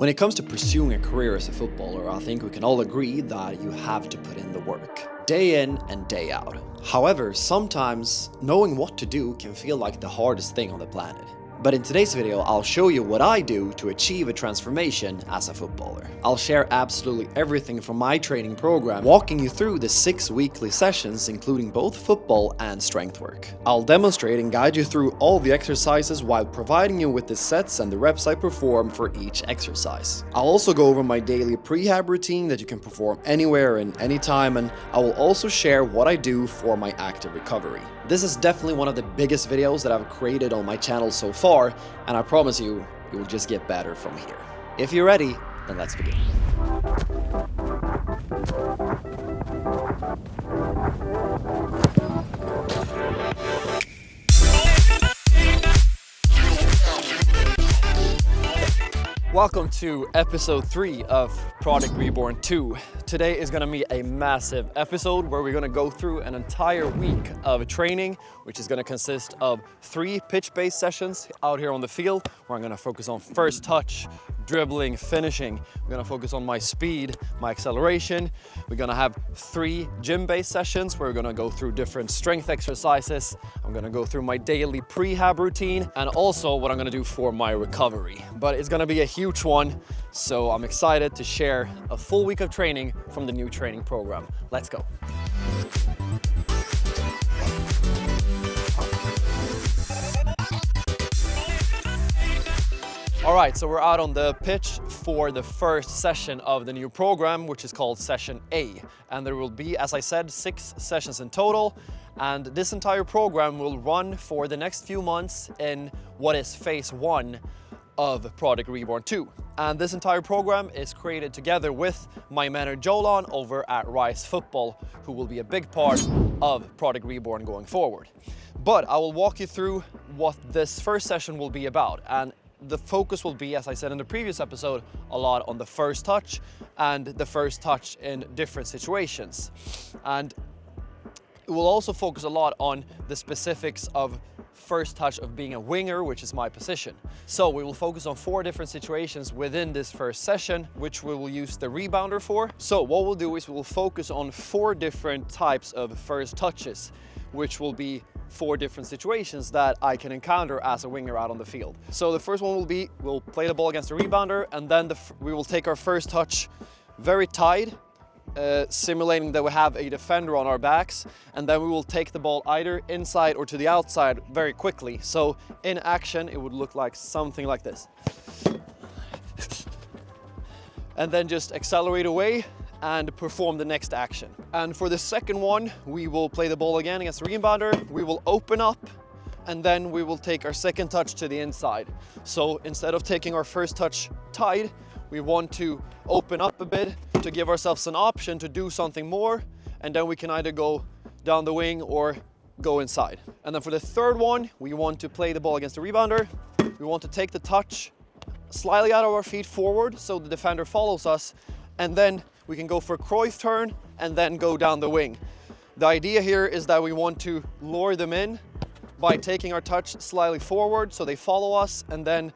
When it comes to pursuing a career as a footballer, I think we can all agree that you have to put in the work, day in and day out. However, sometimes knowing what to do can feel like the hardest thing on the planet. But in today's video, I'll show you what I do to achieve a transformation as a footballer. I'll share absolutely everything from my training program, walking you through the 6 weekly sessions, including both football and strength work. I'll demonstrate and guide you through all the exercises while providing you with the sets and the reps I perform for each exercise. I'll also go over my daily prehab routine that you can perform anywhere and anytime, and I will also share what I do for my active recovery. This is definitely one of the biggest videos that I've created on my channel so far, and I promise you, it will just get better from here. If you're ready, then let's begin. Welcome to episode 3 of Project Reborn 2. Today is going to be a massive episode where we're going to go through an entire week of training, which is going to consist of 3 pitch-based sessions out here on the field, where I'm going to focus on first touch, dribbling, finishing. We're going to focus on my speed, my acceleration. We're going to have 3 gym-based sessions where we're going to go through different strength exercises. I'm going to go through my daily prehab routine and also what I'm going to do for my recovery. But it's going to be a huge one, so I'm excited to share a full week of training from the new training program. Let's go. All right, so we're out on the pitch for the first session of the new program, which is called Session A. And there will be, as I said, 6 sessions in total. And this entire program will run for the next few months in what is phase 1 of Project Reborn 2. And this entire program is created together with my mentor Jolan over at 𝗖𝗶𝗲𝗄𝗆, who will be a big part of Project Reborn going forward. But I will walk you through what this first session will be about. And the focus will be, as I said in the previous episode, a lot on the first touch and the first touch in different situations. And it will also focus a lot on the specifics of first touch of being a winger, which is my position. So we will focus on 4 different situations within this first session, which we will use the rebounder for. So what we'll do is we will focus on 4 different types of first touches, which will be 4 different situations that I can encounter as a winger out on the field. So the first one will be, we'll play the ball against the rebounder, and then we will take our first touch very tight, simulating that we have a defender on our backs, and then we will take the ball either inside or to the outside very quickly. So in action, it would look like something like this. And then just accelerate away and perform the next action. And for the second one, we will play the ball again against the rebounder. We will open up, and then we will take our second touch to the inside. So instead of taking our first touch tight, we want to open up a bit to give ourselves an option to do something more, and then we can either go down the wing or go inside. And then for the third one, we want to play the ball against the rebounder. We want to take the touch slightly out of our feet forward so the defender follows us, and then we can go for a Cruyff turn and then go down the wing. The idea here is that we want to lure them in by taking our touch slightly forward so they follow us, and then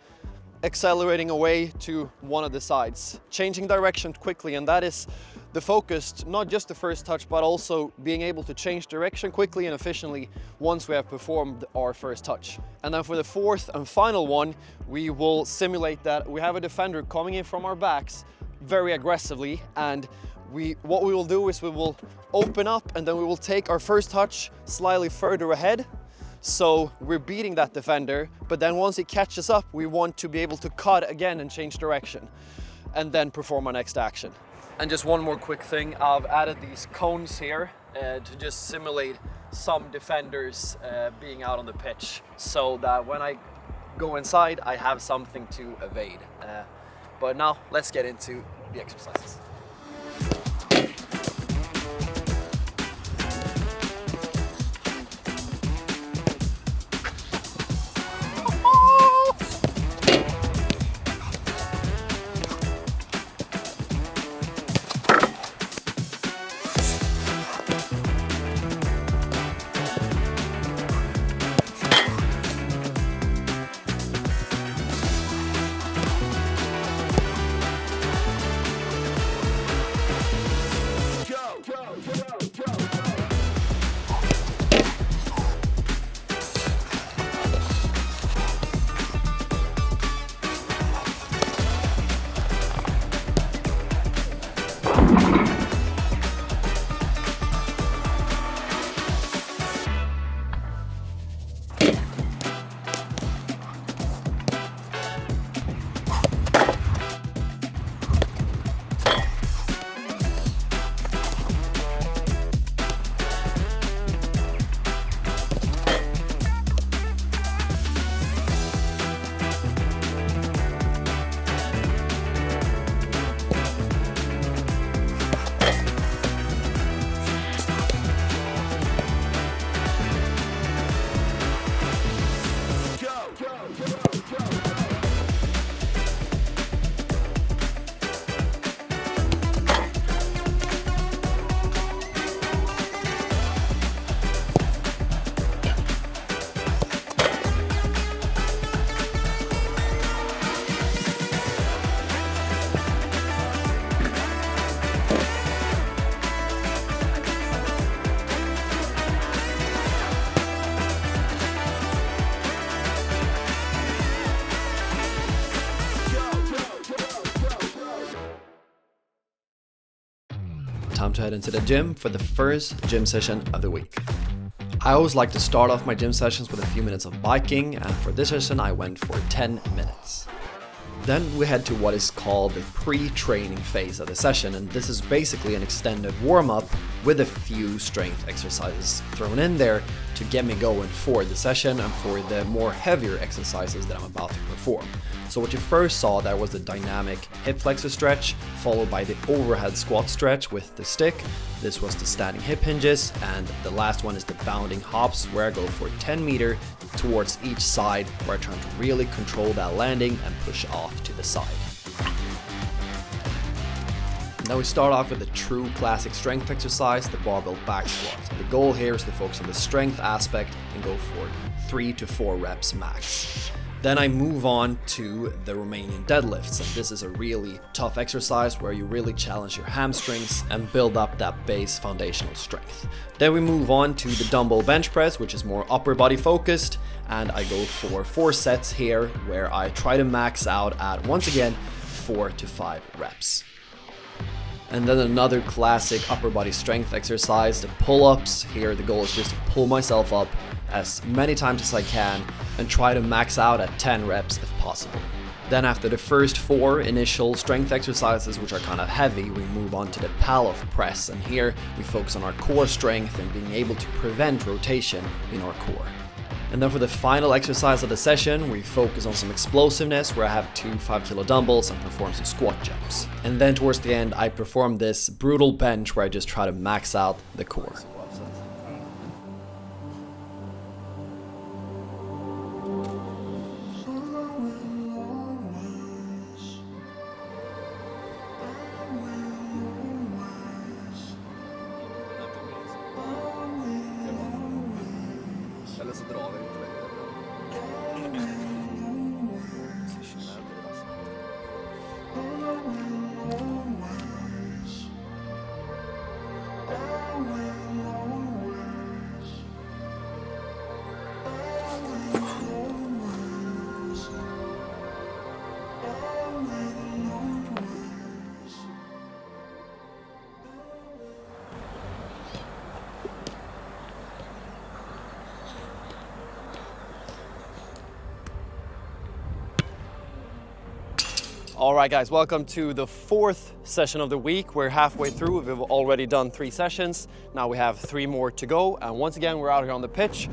accelerating away to one of the sides, changing direction quickly. And that is the focus, not just the first touch, but also being able to change direction quickly and efficiently once we have performed our first touch. And then for the fourth and final one, we will simulate that we have a defender coming in from our backs very aggressively, and what we will do is we will open up, and then we will take our first touch slightly further ahead. So we're beating that defender, but then once he catches up, we want to be able to cut again and change direction, and then perform our next action. And just one more quick thing, I've added these cones here to just simulate some defenders being out on the pitch, so that when I go inside, I have something to evade. But now let's get into the exercises. time to head into the gym for the first gym session of the week. I always like to start off my gym sessions with a few minutes of biking, and for this session I went for 10 minutes. Then we head to what is called the pre-training phase of the session, and this is basically an extended warm-up with a few strength exercises thrown in there to get me going for the session and for the more heavier exercises that I'm about to perform. So what you first saw there was the dynamic hip flexor stretch, followed by the overhead squat stretch with the stick. This was the standing hip hinges, and the last one is the bounding hops, where I go for 10 meters towards each side, where I try to really control that landing and push off to the side. Now we start off with a true classic strength exercise, the barbell back squat. The goal here is to focus on the strength aspect and go for 3 to 4 reps max. Then I move on to the Romanian deadlifts, and this is a really tough exercise where you really challenge your hamstrings and build up that base foundational strength. Then we move on to the dumbbell bench press, which is more upper body focused, and I go for 4 sets here where I try to max out at, once again, 4 to 5 reps. And then another classic upper body strength exercise, the pull-ups. Here the goal is just to pull myself up as many times as I can and try to max out at 10 reps if possible. Then after the first 4 initial strength exercises, which are kind of heavy, we move on to the PROJECT press, and here we focus on our core strength and being able to prevent rotation in our core. And then for the final exercise of the session, we focus on some explosiveness, where I have 2 5-kilo dumbbells and perform some squat jumps. And then towards the end, I perform this brutal bench where I just try to max out the core. Eller så drar vi lite längre. All right, guys, welcome to the 4th session of the week. We're halfway through. We've already done 3 sessions. Now we have 3 more to go. And once again, we're out here on the pitch,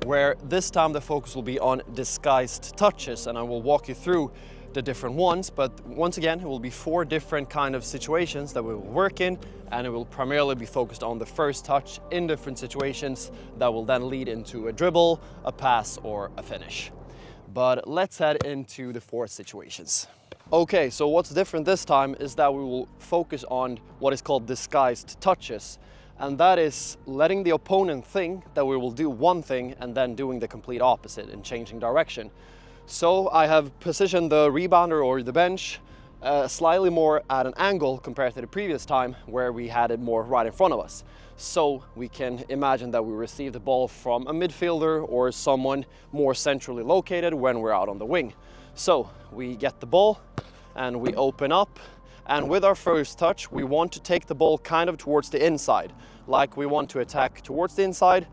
where this time the focus will be on disguised touches, and I will walk you through the different ones. But once again, it will be 4 different kind of situations that we will work in, and it will primarily be focused on the first touch in different situations that will then lead into a dribble, a pass, or a finish. But let's head into the 4 situations. Okay, so what's different this time is that we will focus on what is called disguised touches. And that is letting the opponent think that we will do one thing and then doing the complete opposite and changing direction. So I have positioned the rebounder or the bench slightly more at an angle compared to the previous time, where we had it more right in front of us. So we can imagine that we receive the ball from a midfielder or someone more centrally located when we're out on the wing. So we get the ball and we open up, and with our first touch we want to take the ball kind of towards the inside, like we want to attack towards the inside.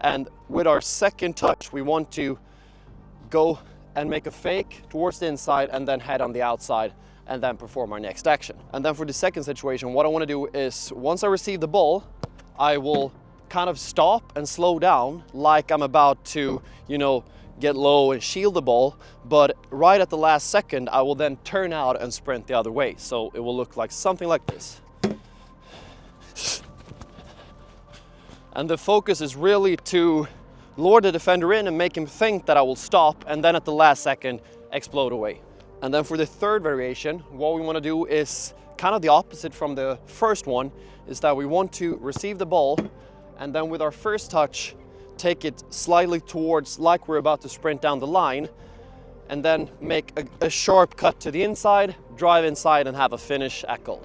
And with our second touch we want to go and make a fake towards the inside and then head on the outside and then perform our next action. And then for the second situation, what I want to do is, once I receive the ball, I will kind of stop and slow down like I'm about to, get low and shield the ball, but right at the last second I will then turn out and sprint the other way. So it will look like something like this. And the focus is really to lure the defender in and make him think that I will stop, and then at the last second explode away. And then for the third variation, what we want to do is kind of the opposite from the first one, is that we want to receive the ball and then with our first touch take it slightly towards, like we're about to sprint down the line, and then make a sharp cut to the inside, drive inside and have a finish at goal.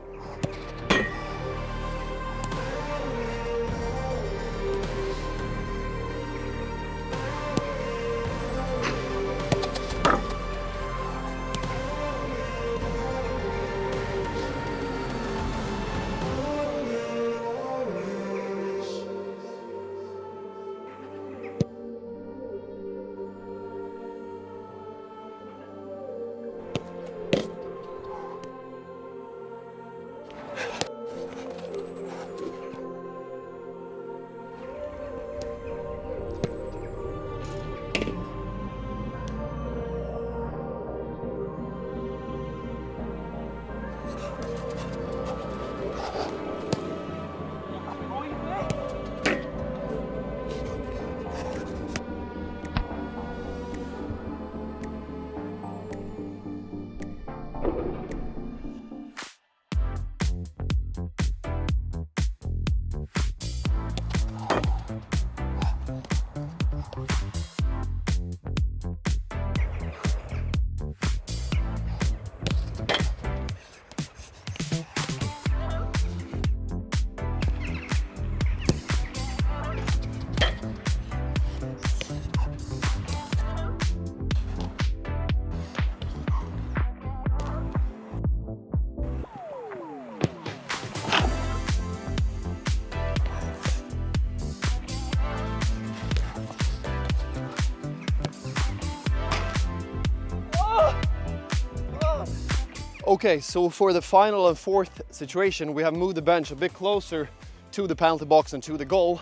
Okay, so for the final and fourth situation, we have moved the bench a bit closer to the penalty box and to the goal.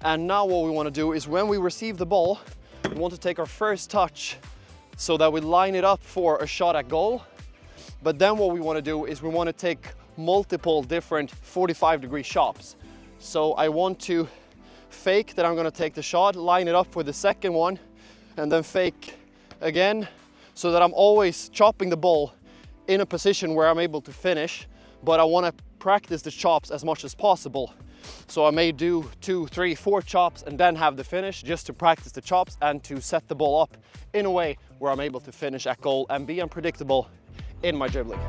And now what we want to do is when we receive the ball, we want to take our first touch so that we line it up for a shot at goal. But then what we want to do is we want to take multiple different 45-degree shots. So I want to fake that I'm going to take the shot, line it up for the second one, and then fake again, so that I'm always chopping the ball in a position where I'm able to finish, but I want to practice the chops as much as possible. So I may do 2, 3, 4 chops and then have the finish, just to practice the chops and to set the ball up in a way where I'm able to finish at goal and be unpredictable in my dribbling.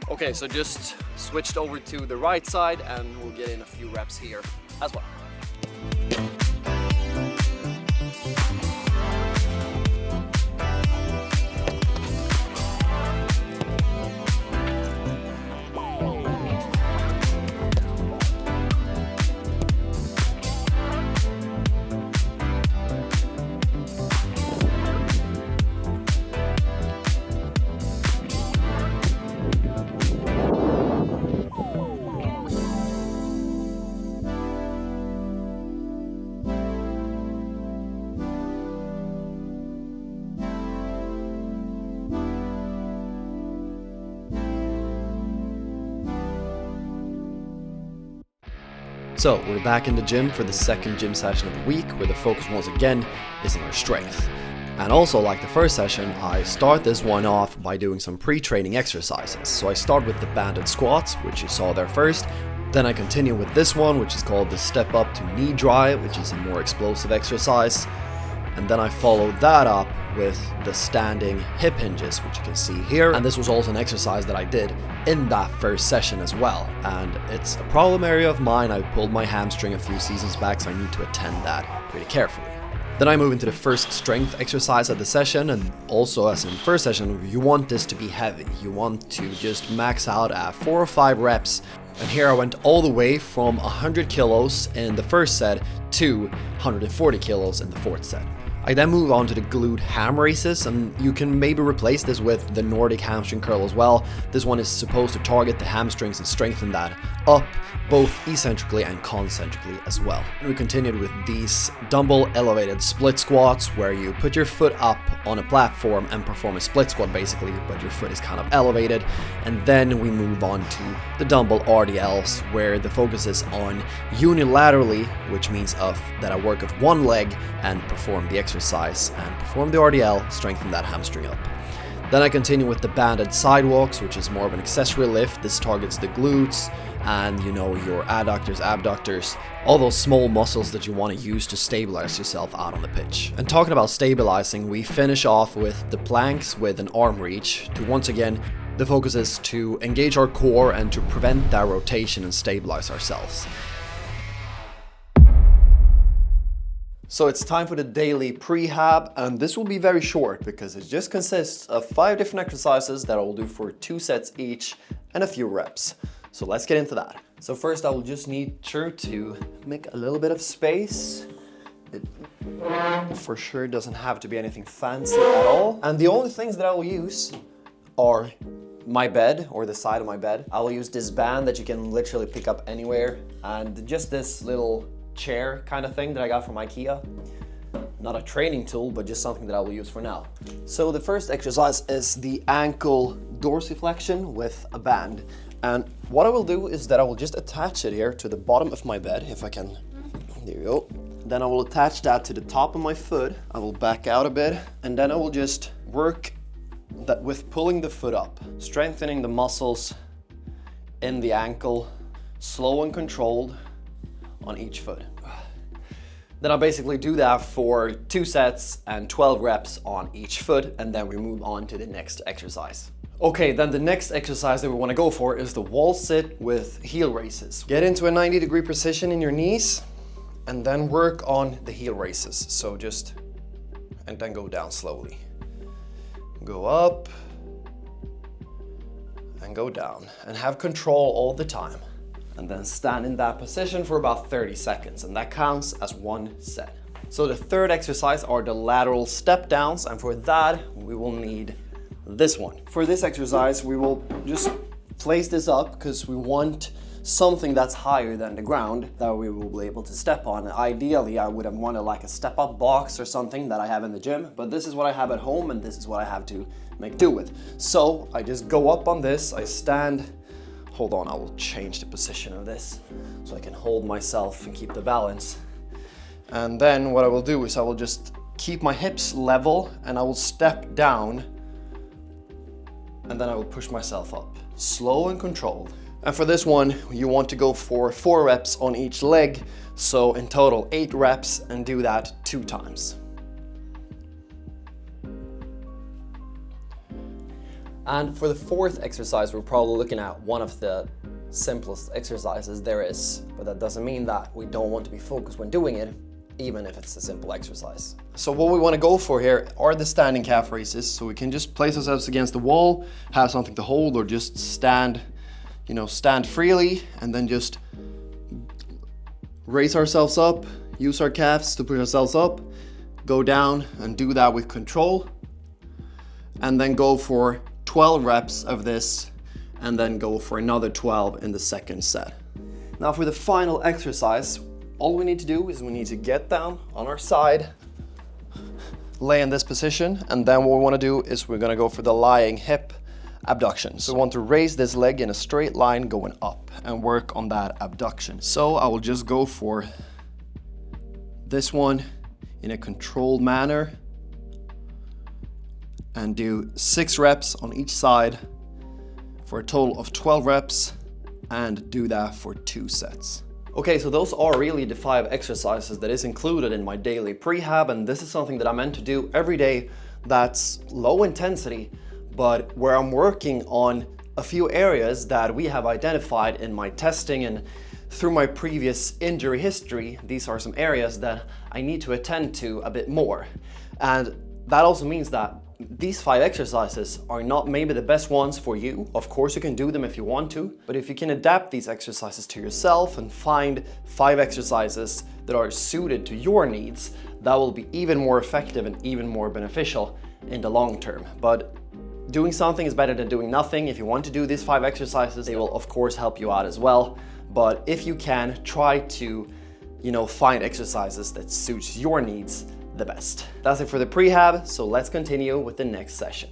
Okay, so just switched over to the right side and we'll get in a few reps here as well. So we're back in the gym for the second gym session of the week, where the focus once again is on our strength. And also, like the first session, I start this one off by doing some pre-training exercises. So I start with the banded squats, which you saw there first. Then I continue with this one, which is called the step up to knee dry, which is a more explosive exercise. And then I follow that up with the standing hip hinges, which you can see here. And this was also an exercise that I did in that first session as well. And it's a problem area of mine. I pulled my hamstring a few seasons back, so I need to attend that pretty carefully. Then I move into the first strength exercise of the session, and also as in the first session, you want this to be heavy. You want to just max out at 4 or 5 reps. And here I went all the way from 100 kilos in the first set to 140 kilos in the fourth set. I then move on to the glute ham raises, and you can maybe replace this with the Nordic hamstring curl as well. This one is supposed to target the hamstrings and strengthen that up, both eccentrically and concentrically as well. And we continued with these dumbbell elevated split squats, where you put your foot up on a platform and perform a split squat basically, but your foot is kind of elevated. And then we move on to the dumbbell RDLs, where the focus is on unilaterally, which means that I work with one leg and perform the exercise and perform the RDL, strengthen that hamstring up. Then I continue with the banded sidewalks, which is more of an accessory lift. This targets the glutes and, you know, your adductors, abductors, all those small muscles that you want to use to stabilize yourself out on the pitch. And talking about stabilizing, we finish off with the planks with an arm reach. To once again, the focus is to engage our core and to prevent that rotation and stabilize ourselves. So it's time for the daily prehab, and this will be very short because it just consists of 5 different exercises that I will do for 2 sets each and a few reps. So let's get into that. So first I will just need to make a little bit of space. It for sure doesn't have to be anything fancy at all. And the only things that I will use are my bed, or the side of my bed. I will use this band that you can literally pick up anywhere, and just this little chair kind of thing that I got from IKEA. Not a training tool, but just something that I will use for now. So the first exercise is the ankle dorsiflexion with a band. And what I will do is that I will just attach it here to the bottom of my bed, if I can. There you go. Then I will attach that to the top of my foot. I will back out a bit, and then I will just work that with pulling the foot up, strengthening the muscles in the ankle, slow and controlled on each foot. Then I'll basically do that for 2 sets and 12 reps on each foot, and then we move on to the next exercise. Okay, then the next exercise that we want to go for is the wall sit with heel raises. Get into a 90-degree position in your knees and then work on the heel raises. So and then go down slowly. Go up and go down and have control all the time. And then stand in that position for about 30 seconds, and that counts as one set. So the third exercise are the lateral step downs, and for that we will need this one. For this exercise we will just place this up because we want something that's higher than the ground that we will be able to step on. Ideally I would have wanted like a step up box or something that I have in the gym, but this is what I have at home and this is what I have to make do with. So I just go up on this, I stand. Hold on, I will change the position of this so I can hold myself and keep the balance. And then what I will do is I will just keep my hips level and I will step down and then I will push myself up. Slow and controlled. And for this one, you want to go for 4 reps on each leg. So in total 8 reps, and do that 2 times. And for the fourth exercise, we're probably looking at one of the simplest exercises there is, but that doesn't mean that we don't want to be focused when doing it, even if it's a simple exercise. So what we want to go for here are the standing calf raises. So we can just place ourselves against the wall, have something to hold, or just stand, stand freely, and then just raise ourselves up, use our calves to push ourselves up, go down and do that with control, and then go for 12 reps of this, and then go for another 12 in the second set. Now for the final exercise, all we need to do is we need to get down on our side, lay in this position, and then what we want to do is we're going to go for the lying hip abduction. So we want to raise this leg in a straight line going up and work on that abduction. So I will just go for this one in a controlled manner and do 6 reps on each side for a total of 12 reps, and do that for 2 sets. Okay, so those are really the 5 exercises that is included in my daily prehab, and this is something that I'm meant to do every day that's low intensity, but where I'm working on a few areas that we have identified in my testing and through my previous injury history. These are some areas that I need to attend to a bit more. And that also means that these 5 exercises are not maybe the best ones for you. Of course you can do them if you want to, but if you can adapt these exercises to yourself and find 5 exercises that are suited to your needs, that will be even more effective and even more beneficial in the long term. But doing something is better than doing nothing. If you want to do these 5 exercises, they will of course help you out as well. But if you can, try to, find exercises that suits your needs the best. That's it for the prehab, so let's continue with the next session.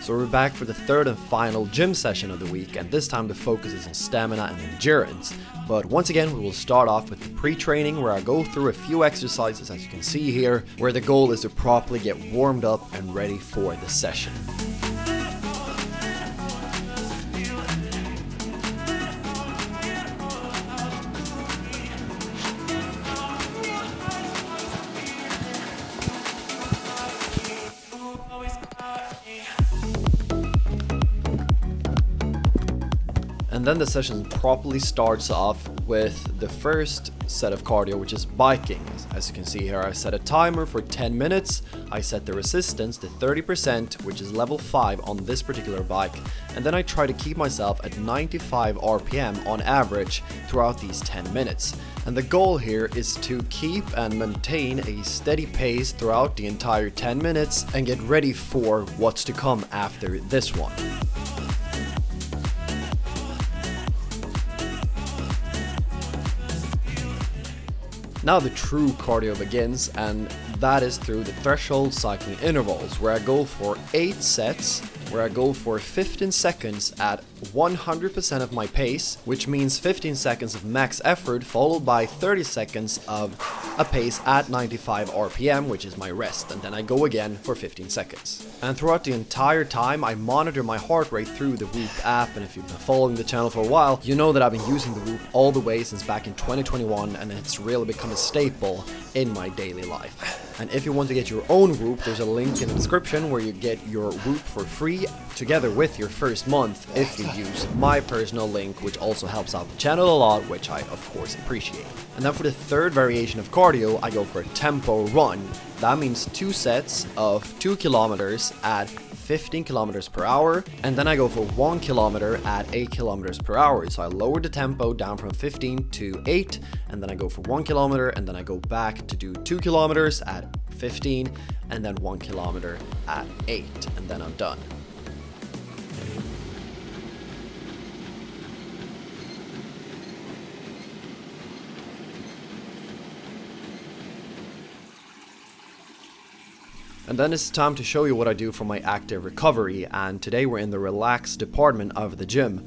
So we're back for the third and final gym session of the week, and this time the focus is on stamina and endurance. But once again, we will start off with the pre-training, where I go through a few exercises, as you can see here, where the goal is to properly get warmed up and ready for the session. And then the session properly starts off with the first set of cardio, which is biking. As you can see here, I set a timer for 10 minutes. I set the resistance to 30%, which is level 5 on this particular bike. And then I try to keep myself at 95 RPM on average throughout these 10 minutes. And the goal here is to keep and maintain a steady pace throughout the entire 10 minutes and get ready for what's to come after this one. Now the true cardio begins, and that is through the threshold cycling intervals, where I go for 8 sets, where I go for 15 seconds at 100% of my pace, which means 15 seconds of max effort followed by 30 seconds of a pace at 95 RPM, which is my rest, and then I go again for 15 seconds. And throughout the entire time, I monitor my heart rate through the Whoop app, and if you've been following the channel for a while, you know that I've been using the Whoop all the way since back in 2021, and it's really become a staple in my daily life. And if you want to get your own Whoop, there's a link in the description where you get your Whoop for free together with your first month if you use my personal link, which also helps out the channel a lot, which I of course appreciate. And then for the third variation of cardio, I go for a tempo run. That means 2 sets of 2 kilometers at 15 kilometers per hour, and then I go for 1 kilometer at 8 kilometers per hour. So I lower the tempo down from 15 to 8, and then I go for 1 kilometer, and then I go back to do 2 kilometers at 15, and then 1 kilometer at 8, and then I'm done. And then it's time to show you what I do for my active recovery, and today we're in the relaxed department of the gym,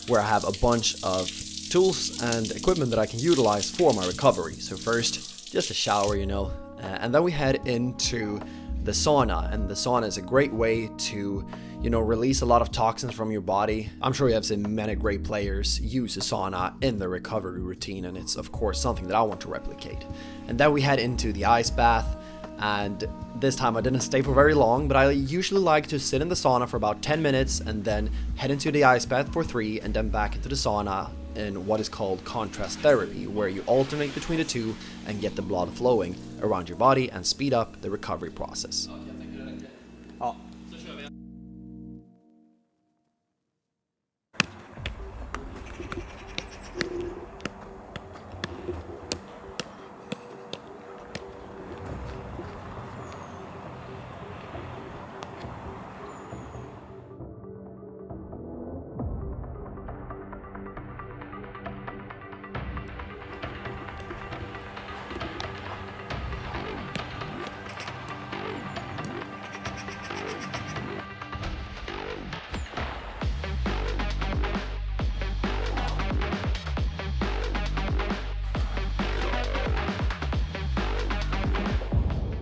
where I have a bunch of tools and equipment that I can utilize for my recovery. So first, just a shower, and then we head into the sauna, and the sauna is a great way to, release a lot of toxins from your body. I'm sure you have seen many great players use a sauna in their recovery routine, and it's of course something that I want to replicate. And then we head into the ice bath. And this time I didn't stay for very long, but I usually like to sit in the sauna for about 10 minutes and then head into the ice bath for 3 and then back into the sauna in what is called contrast therapy, where you alternate between the two and get the blood flowing around your body and speed up the recovery process.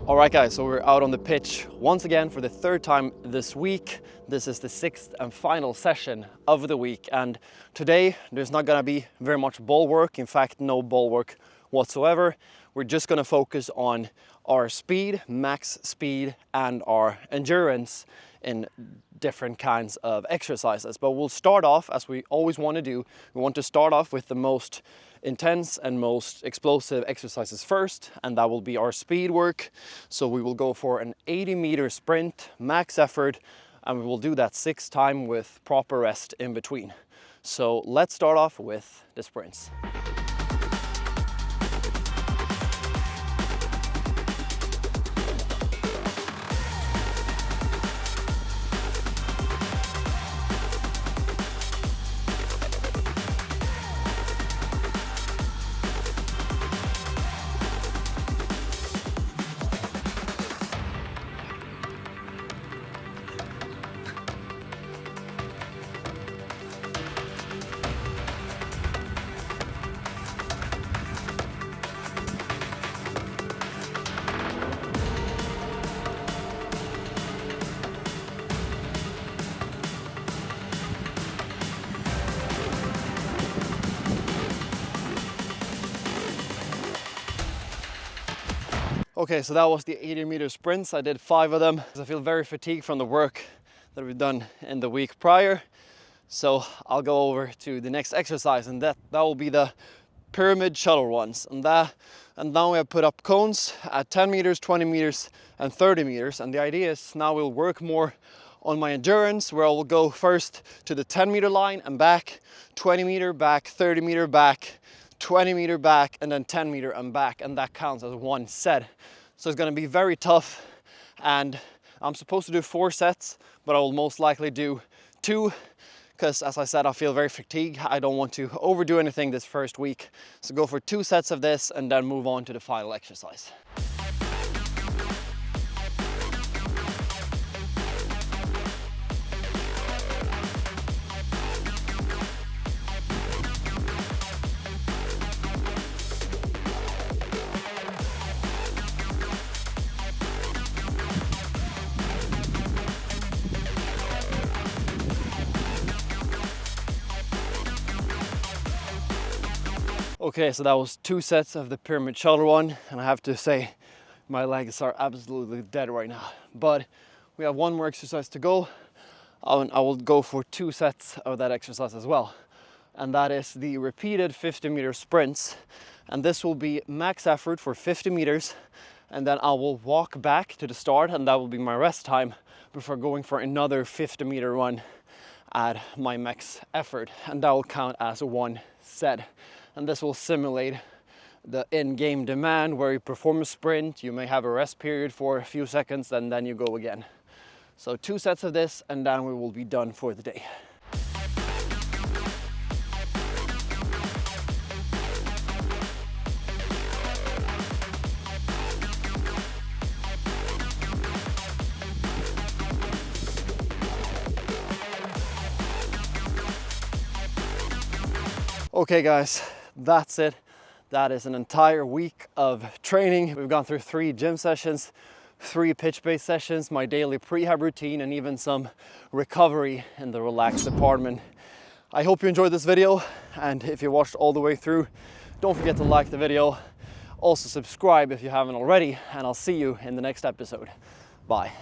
Alright guys, so we're out on the pitch once again for the 3rd time this week. This is the 6th and final session of the week, and today there's not gonna be very much ball work. In fact, no ball work whatsoever. We're just gonna focus on our speed, max speed, and our endurance in different kinds of exercises. But we'll start off, as we always want to do, we want to start off with the most intense and most explosive exercises first, and that will be our speed work. So we will go for an 80-meter sprint, max effort, and we will do that 6 times with proper rest in between. So let's start off with the sprints. Okay, so that was the 80-meter sprints. I did 5 of them. I feel very fatigued from the work that we've done in the week prior. So I'll go over to the next exercise, and that will be the pyramid shuttle runs. And now we have put up cones at 10 meters, 20 meters, and 30 meters. And the idea is now we'll work more on my endurance, where I will go first to the 10-meter line and back, 20-meter back, 30-meter back, 20-meter back, and then 10-meter and back, and that counts as 1 set. So it's going to be very tough, and I'm supposed to do 4 sets, but I will most likely do 2, because as I said, I feel very fatigued. I don't want to overdo anything this first week. So go for 2 sets of this and then move on to the final exercise. Okay, so that was 2 sets of the pyramid shuttle run, and I have to say My legs are absolutely dead right now. But we have one more exercise to go. I will go for 2 sets of that exercise as well. And that is the repeated 50-meter sprints. And this will be max effort for 50 meters. And then I will walk back to the start, and that will be my rest time before going for another 50-meter run at my max effort. And that will count as 1 set. And this will simulate the in-game demand where you perform a sprint, you may have a rest period for a few seconds, and then you go again. So 2 sets of this, and then we will be done for the day. Okay guys, that's it. That is an entire week of training. We've gone through 3 gym sessions, 3 pitch-based sessions, my daily prehab routine, and even some recovery in the relaxed department. I hope you enjoyed this video, and if you watched all the way through, don't forget to like the video. Also subscribe if you haven't already, and I'll see you in the next episode. Bye.